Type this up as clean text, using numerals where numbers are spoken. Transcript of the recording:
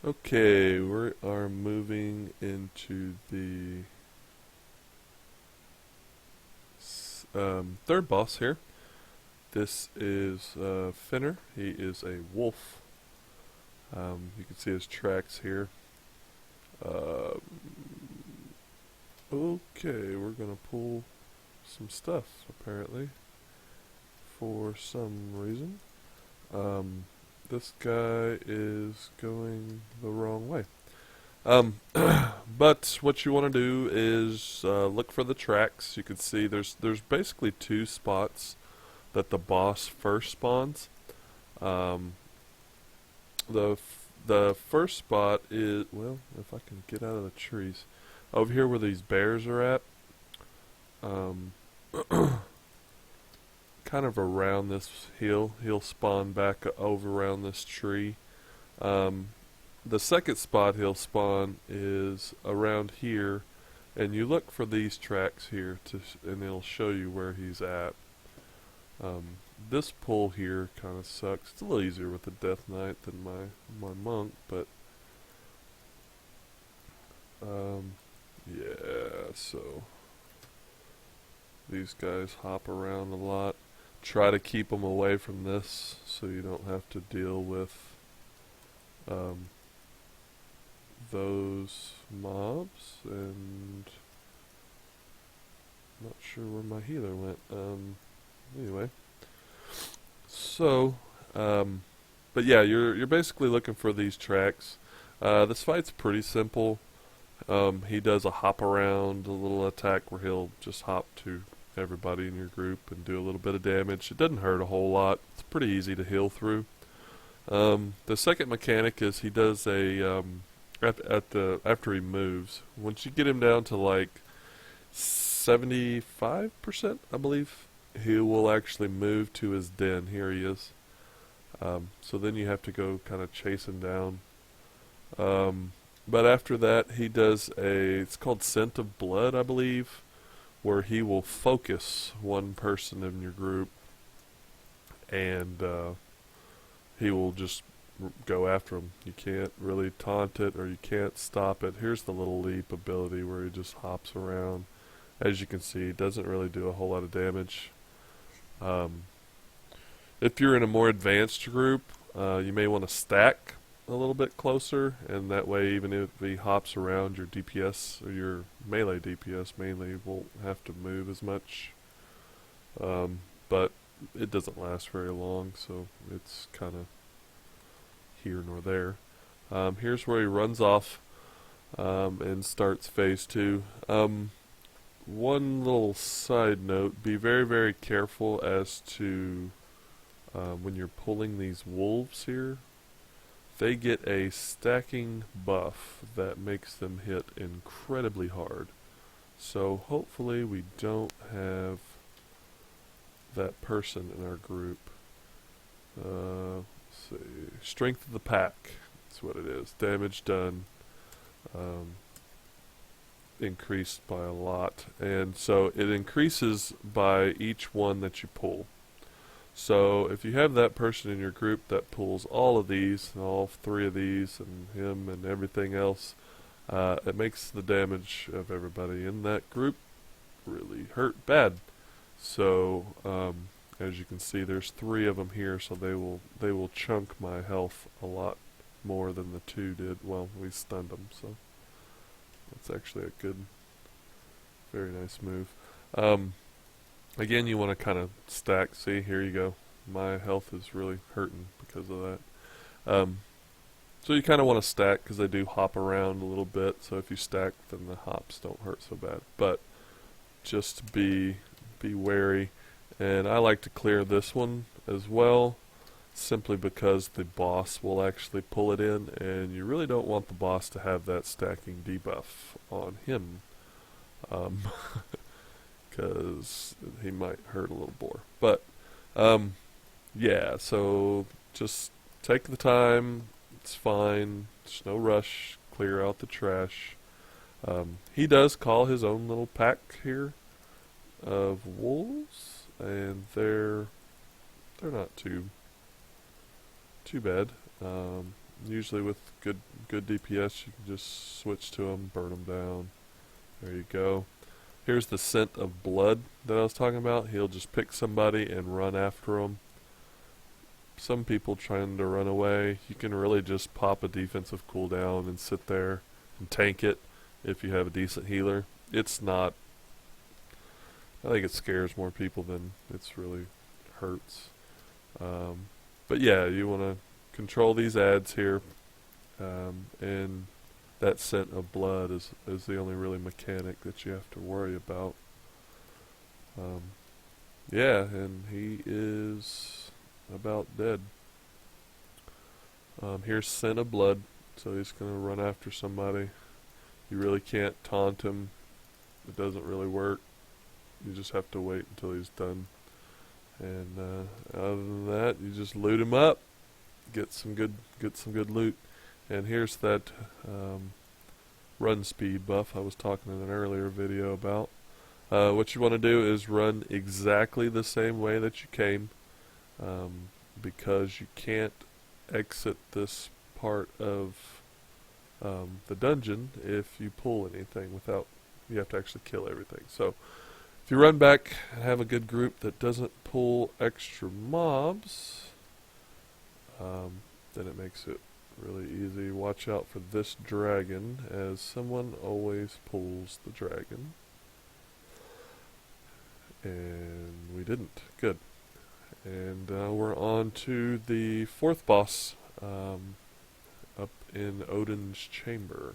Okay, we are moving into the third boss here. This is Fenryr. He is a wolf. You can see his tracks here. Um, okay, we're gonna pull some stuff apparently for some reason. Um, this guy is going the wrong way. Um, but what you want to do is look for the tracks. You can see there's basically two spots that the boss first spawns. Um, the first spot is, well, if I can get out of the trees, over here where these bears are at. Um, kind of around this hill. He'll spawn back over around this tree. Um, the second spot he'll spawn is around here, and you look for these tracks here and it'll show you where he's at. Um, this pull here kind of sucks. It's a little easier with the Death Knight than my monk, but yeah. So these guys hop around a lot. Try to keep them away from this so you don't have to deal with um, those mobs. And not sure where my healer went. Anyway, so but yeah, you're basically looking for these tracks. This fight's pretty simple. He does a hop around, a little attack where he'll just hop to everybody in your group and do a little bit of damage. It doesn't hurt a whole lot. It's pretty easy to heal through. The second mechanic is he does a after he moves. Once you get him down to like 75%, I believe, he will actually move to his den. Here he is. So then you have to go kind of chase him down. But after that, he does it's called Scent of Blood, I believe, where he will focus one person in your group, and he will just go after him. You can't really taunt it, or you can't stop it. Here's the little leap ability where he just hops around. As you can see, it doesn't really do a whole lot of damage. Um, if you're in a more advanced group, you may want to stack a little bit closer, and that way even if he hops around, your DPS, or your melee DPS mainly, won't have to move as much. But it doesn't last very long, so it's kind of here nor there. Here's where he runs off and starts phase 2. One little side note, be very, very careful as to when you're pulling these wolves here. They get a stacking buff that makes them hit incredibly hard. So hopefully we don't have that person in our group. Let's see. Strength of the pack. That's what it is. Damage done. Increased by a lot. And so it increases by each one that you pull. So if you have that person in your group that pulls all of these, and all three of these, and him and everything else, it makes the damage of everybody in that group really hurt bad. So as you can see, there's 3 of them here, so they will chunk my health a lot more than the 2 did. Well, we stunned them, so that's actually a good, very nice move. Again, you want to kind of stack. See, here you go. My health is really hurting because of that. So you kind of want to stack because they do hop around a little bit. So if you stack, then the hops don't hurt so bad. But just be wary. And I like to clear this one as well, simply because the boss will actually pull it in, and you really don't want the boss to have that stacking debuff on him. Because he might hurt a little more. But, yeah, so just take the time. It's fine. There's no rush. Clear out the trash. He does call his own little pack here of wolves, and they're not too bad. Usually with good DPS, you can just switch to them, burn them down. There you go. Here's the scent of blood that I was talking about. He'll just pick somebody and run after them. Some people trying to run away, you can really just pop a defensive cooldown and sit there and tank it if you have a decent healer. It's not, I think it scares more people than it's really hurts. But yeah, you want to control these ads here, and that scent of blood is the only really mechanic that you have to worry about. Yeah, and he is about dead. Here's scent of blood, so he's going to run after somebody. You really can't taunt him. It doesn't really work. You just have to wait until he's done. And other than that, you just loot him up, get some good loot. And here's that run speed buff I was talking in an earlier video about. What you want to do is run exactly the same way that you came, because you can't exit this part of the dungeon if you pull anything without, you have to actually kill everything. So if you run back and have a good group that doesn't pull extra mobs, then it makes it really easy. Watch out for this dragon, as someone always pulls the dragon. And we didn't. Good. And we're on to the fourth boss, up in Odin's chamber.